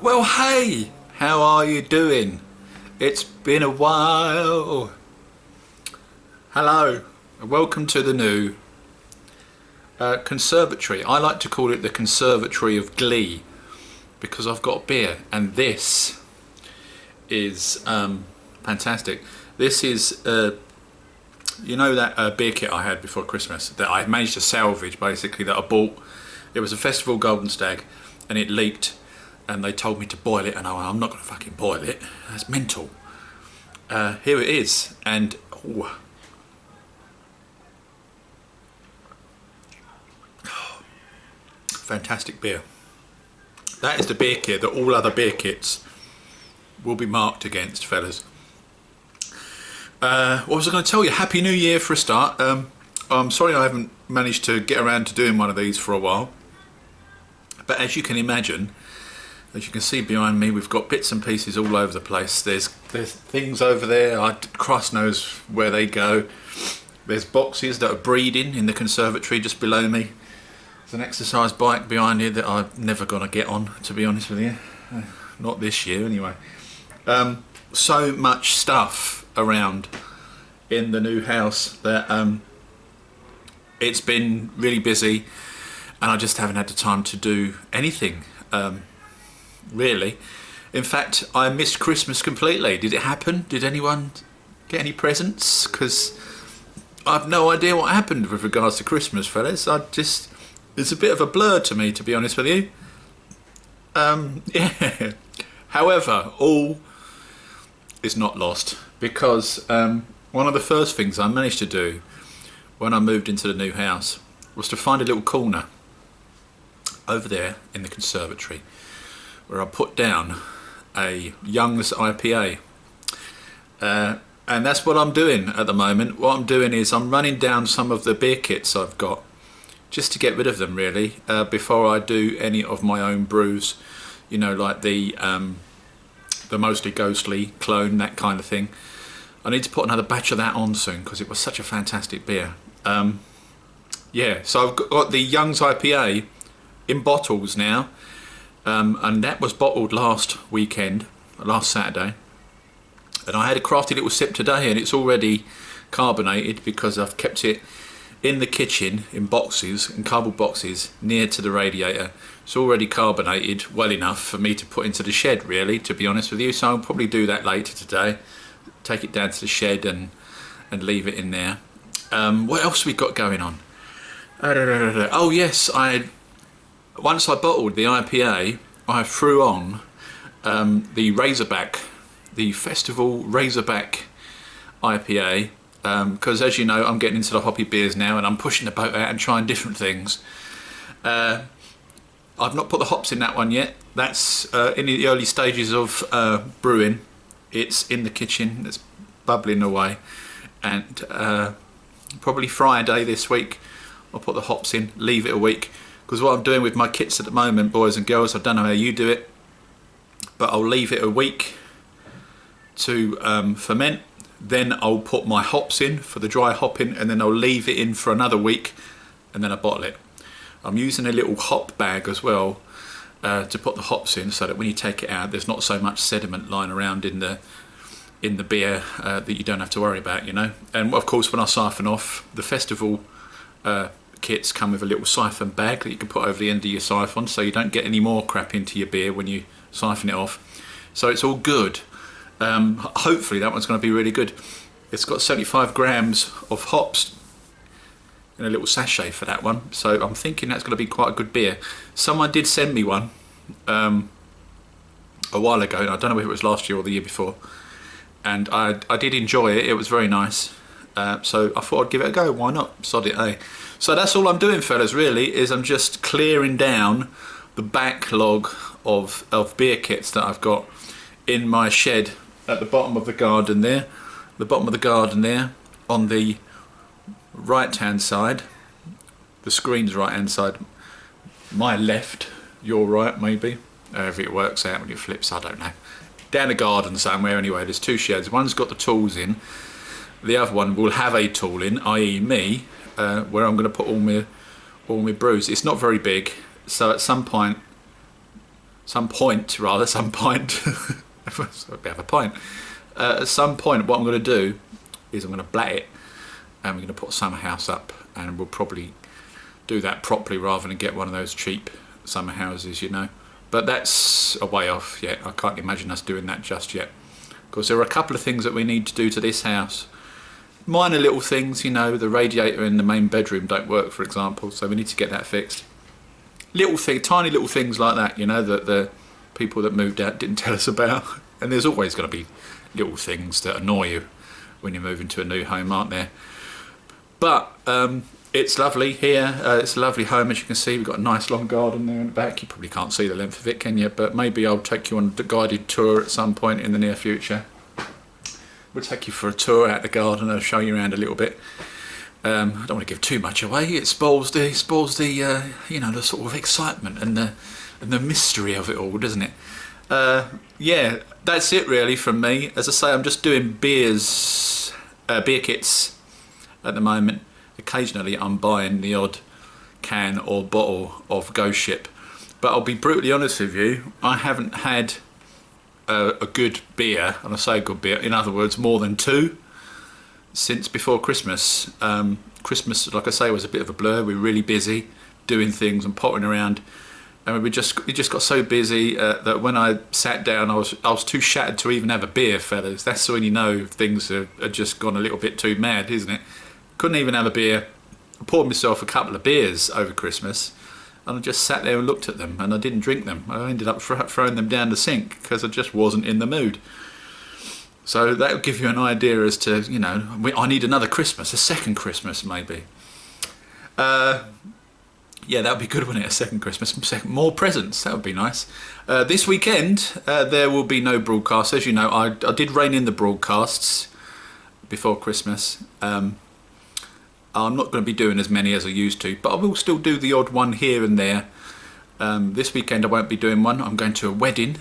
Well, hey, how are you doing? It's been a while. Hello, and welcome to the new conservatory. I like to call it the conservatory of Glee because I've got beer, and this is fantastic. This is, you know, that beer kit I had before Christmas that I managed to salvage, basically, that I bought. It was a festival Golden Stag, and it leaked. And they told me to boil it, and I'm not going to fucking boil it. That's mental. Here it is, and ooh. Fantastic beer. That is the beer kit that all other beer kits will be marked against, fellas. What was I going to tell you? Happy New Year for a start. I'm sorry I haven't managed to get around to doing one of these for a while, but as you can imagine, as you can see behind me, we've got bits and pieces all over the place. There's things over there, Christ knows where they go. There's boxes that are breeding in the conservatory just below me. There's an exercise bike behind here that I'm never going to get on, to be honest with you. Not this year anyway. So much stuff around in the new house that it's been really busy, and I just haven't had the time to do anything. Really. In fact, I missed Christmas completely. Did it happen? Did anyone get any presents? Because I've no idea what happened with regards to Christmas, fellas. It's a bit of a blur to me, to be honest with you. Yeah. However, all is not lost, because one of the first things I managed to do when I moved into the new house was to find a little corner over there in the conservatory where I put down a Young's IPA, and that's what I'm doing at the moment. What I'm doing is I'm running down some of the beer kits I've got just to get rid of them, really, before I do any of my own brews, you know, like the Mostly Ghostly clone, that kind of thing. I need to put another batch of that on soon because it was such a fantastic beer. Yeah, so I've got the Young's IPA in bottles now. And that was bottled last Saturday, and I had a crafty little sip today, and it's already carbonated because I've kept it in the kitchen in boxes, in cardboard boxes near to the radiator. It's already carbonated well enough for me to put into the shed, really, to be honest with you. So I'll probably do that later today, take it down to the shed and leave it in there. What else we got going on? Oh yes, once I bottled the IPA, I threw on the Razorback, the Festival Razorback IPA, because as you know, I'm getting into the hoppy beers now, and I'm pushing the boat out and trying different things. I've not put the hops in that one yet. That's in the early stages of brewing. It's in the kitchen, it's bubbling away, and probably Friday this week I'll put the hops in, leave it a week. Because what I'm doing with my kits at the moment, boys and girls, I don't know how you do it, but I'll leave it a week to ferment. Then I'll put my hops in for the dry hopping, and then I'll leave it in for another week, and then I bottle it. I'm using a little hop bag as well to put the hops in, so that when you take it out, there's not so much sediment lying around in the beer that you don't have to worry about, you know. And of course, when I siphon off, the festival kits come with a little siphon bag that you can put over the end of your siphon, so you don't get any more crap into your beer when you siphon it off. So it's all good. Hopefully that one's going to be really good. It's got 75 grams of hops in a little sachet for that one, so I'm thinking that's going to be quite a good beer. Someone did send me one a while ago, and I don't know if it was last year or the year before, and I did enjoy it. It was very nice. So I thought I'd give it a go. Why not? Sod it, eh? So that's all I'm doing, fellas, really, is I'm just clearing down the backlog of beer kits that I've got in my shed at the bottom of the garden there. The bottom of the garden there, on the right-hand side. The screen's right-hand side. My left, your right, maybe. However it works out when it flips, I don't know. Down the garden somewhere, anyway, there's two sheds. One's got the tools in. The other one will have a tool in, i.e. me, where I'm going to put all my brews. It's not very big, so at some point some point, that's a bit of a point. At some point, what I'm going to do is I'm going to blat it, and we're going to put a summer house up, and we'll probably do that properly rather than get one of those cheap summer houses, you know. But that's a way off yet. I can't imagine us doing that just yet, because there are a couple of things that we need to do to this house. Minor little things, you know, the radiator in the main bedroom don't work, for example, so we need to get that fixed. Little thing, tiny little things like that, you know, that the people that moved out didn't tell us about. And there's always going to be little things that annoy you when you move into a new home, aren't there? But it's lovely here. It's a lovely home, as you can see. We've got a nice long garden there in the back. You probably can't see the length of it, can you? But maybe I'll take you on a guided tour at some point in the near future. We'll take you for a tour out the garden and show you around a little bit. I don't want to give too much away. It spoils the you know, the sort of excitement and the mystery of it all, doesn't it? Yeah, that's it really from me. As I say, I'm just doing beer kits at the moment. Occasionally I'm buying the odd can or bottle of Ghost Ship, but I'll be brutally honest with you, I haven't had a good beer, and I say good beer, in other words, more than 2 since before Christmas. Christmas, like I say, was a bit of a blur. We were really busy doing things and pottering around, and we just got so busy that when I sat down, I was too shattered to even have a beer, fellas. That's when you know things are just gone a little bit too mad, isn't it? Couldn't even have a beer. I poured myself a couple of beers over Christmas, and I just sat there and looked at them, and I didn't drink them. I ended up throwing them down the sink because I just wasn't in the mood. So that'll give you an idea as to, you know, I need another Christmas, a second Christmas maybe. Yeah, that would be good, wouldn't it? A second Christmas, more presents, that would be nice. This weekend, there will be no broadcast. As you know, I did rein in the broadcasts before Christmas. I'm not going to be doing as many as I used to, but I will still do the odd one here and there. This weekend I won't be doing one. I'm going to a wedding.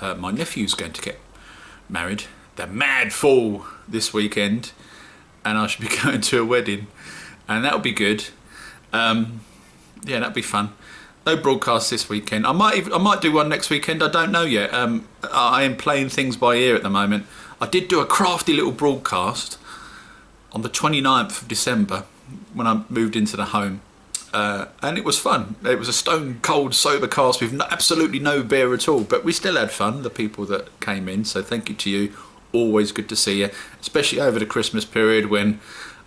My nephew's going to get married. The mad fool this weekend, and I should be going to a wedding, and that'll be good. Yeah, that'll be fun. No broadcast this weekend. I might do one next weekend. I don't know yet. I am playing things by ear at the moment. I did do a crafty little broadcast on the 29th of December when I moved into the home, and it was fun. It was a stone cold sober cast with absolutely no beer at all, but we still had fun, the people that came in, so thank you to you. Always good to see you, especially over the Christmas period when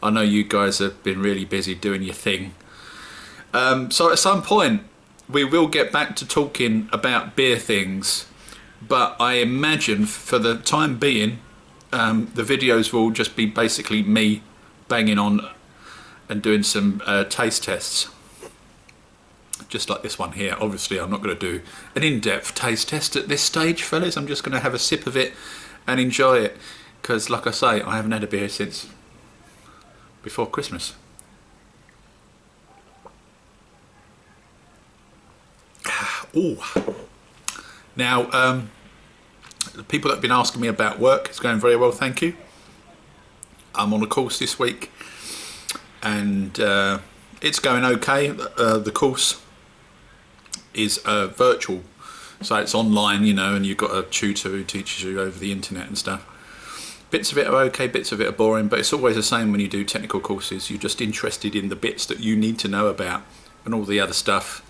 I know you guys have been really busy doing your thing. So at some point we will get back to talking about beer things, but I imagine for the time being the videos will just be basically me banging on and doing some taste tests, just like this one here. Obviously I'm not going to do an in-depth taste test at this stage, fellas. I'm just going to have a sip of it and enjoy it, because like I say, I haven't had a beer since before Christmas. Ooh. Now, the people that have been asking me about work, it's going very well, thank you. I'm on a course this week, and it's going okay. The course is virtual, so it's online, you know, and you've got a tutor who teaches you over the internet and stuff. Bits of it are okay, bits of it are boring, but it's always the same when you do technical courses. You're just interested in the bits that you need to know about, and all the other stuff,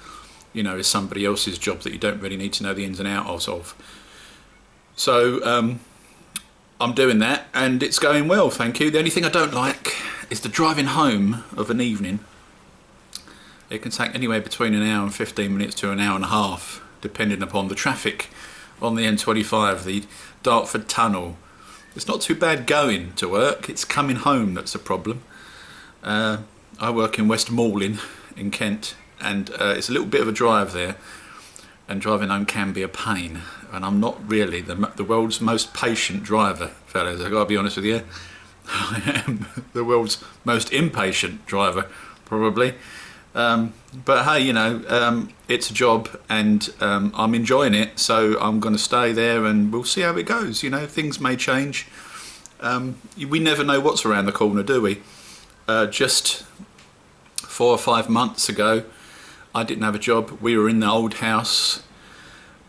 you know, is somebody else's job that you don't really need to know the ins and outs of. So I'm doing that, and it's going well, thank you. The only thing I don't like is the driving home of an evening. It can take anywhere between an hour and 15 minutes to an hour and a half, depending upon the traffic on the M25, the Dartford Tunnel. It's not too bad going to work, it's coming home that's a problem. I work in West Malling in Kent, and it's a little bit of a drive there, and driving home can be a pain, and I'm not really the world's most patient driver, fellas. I've got to be honest with you. I am the world's most impatient driver, probably. But hey, you know, it's a job, and I'm enjoying it, so I'm going to stay there, and we'll see how it goes. You know, things may change. We never know what's around the corner, do we? Just 4 or 5 months ago, I didn't have a job. We were in the old house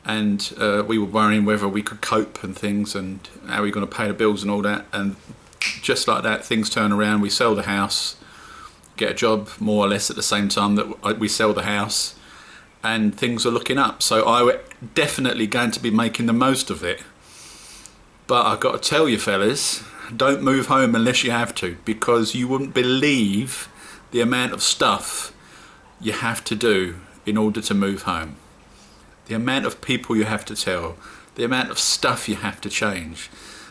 and we were worrying whether we could cope and things, and how we were going to pay the bills and all that. And just like that, things turn around. We sell the house, get a job more or less at the same time that we sell the house, and things are looking up. So I'm definitely going to be making the most of it. But I've got to tell you fellas, don't move home unless you have to, because you wouldn't believe the amount of stuff you have to do in order to move home. The amount of people you have to tell, the amount of stuff you have to change,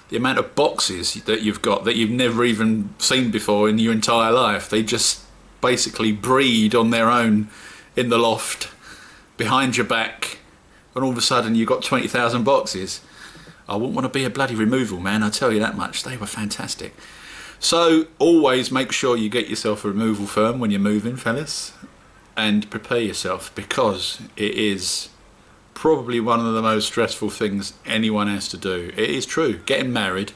the amount of boxes that you've got that you've never even seen before in your entire life. They just basically breed on their own in the loft behind your back, and all of a sudden you've got 20,000 boxes. I wouldn't want to be a bloody removal man, I tell you that much. They were fantastic. So always make sure you get yourself a removal firm when you're moving, fellas, and prepare yourself, because it is probably one of the most stressful things anyone has to do. It is true. Getting married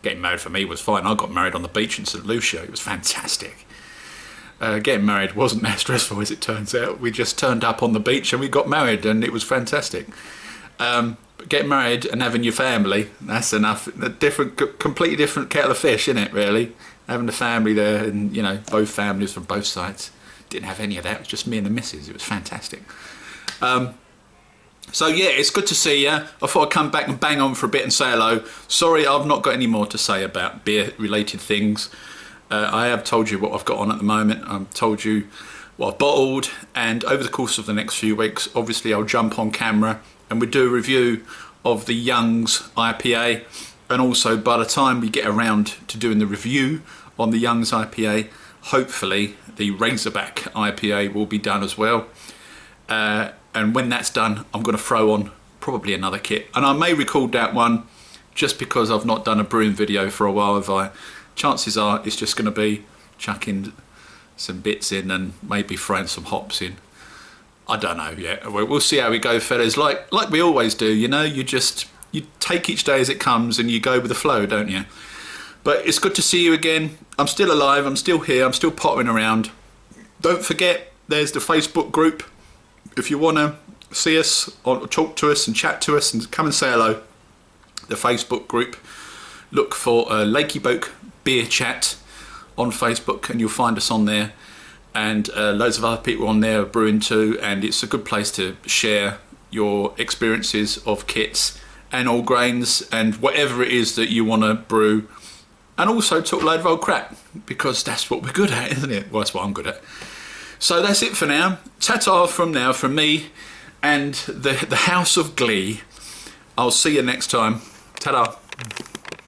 for me was fine. I got married on the beach in St Lucia. It was fantastic. Getting married wasn't that stressful as it turns out. We just turned up on the beach and we got married, and it was fantastic. But getting married and having your family, that's enough. A completely different kettle of fish, isn't it, really? Having the family there, and you know, both families from both sides. Didn't have any of that. It was just me and the missus. It was fantastic. So yeah, it's good to see you. I thought I'd come back and bang on for a bit and say hello. Sorry, I've not got any more to say about beer-related things. I have told you what I've got on at the moment. I've told you what I've bottled, and over the course of the next few weeks, obviously I'll jump on camera and we do a review of the Young's IPA, and also by the time we get around to doing the review on the Young's IPA, hopefully the Razorback IPA will be done as well. And when that's done, I'm going to throw on probably another kit, and I may record that one just because I've not done a brewing video for a while. Chances are it's just going to be chucking some bits in and maybe throwing some hops in. I don't know yet. We'll see how we go, fellas. Like we always do, you know. You take each day as it comes and you go with the flow, don't you? But it's good to see you again. I'm still alive. I'm still here. I'm still pottering around. Don't forget, there's the Facebook group. If you want to see us or talk to us and chat to us and come and say hello, the Facebook group, look for Lakey Boke Beer Chat on Facebook and you'll find us on there, and loads of other people on there are brewing too, and it's a good place to share your experiences of kits and all grains and whatever it is that you want to brew, and also talk a load of old crap, because that's what we're good at, isn't it? Well, that's what I'm good at. So that's it for now. Ta-ta from me and the House of Glee. I'll see you next time. Ta-da.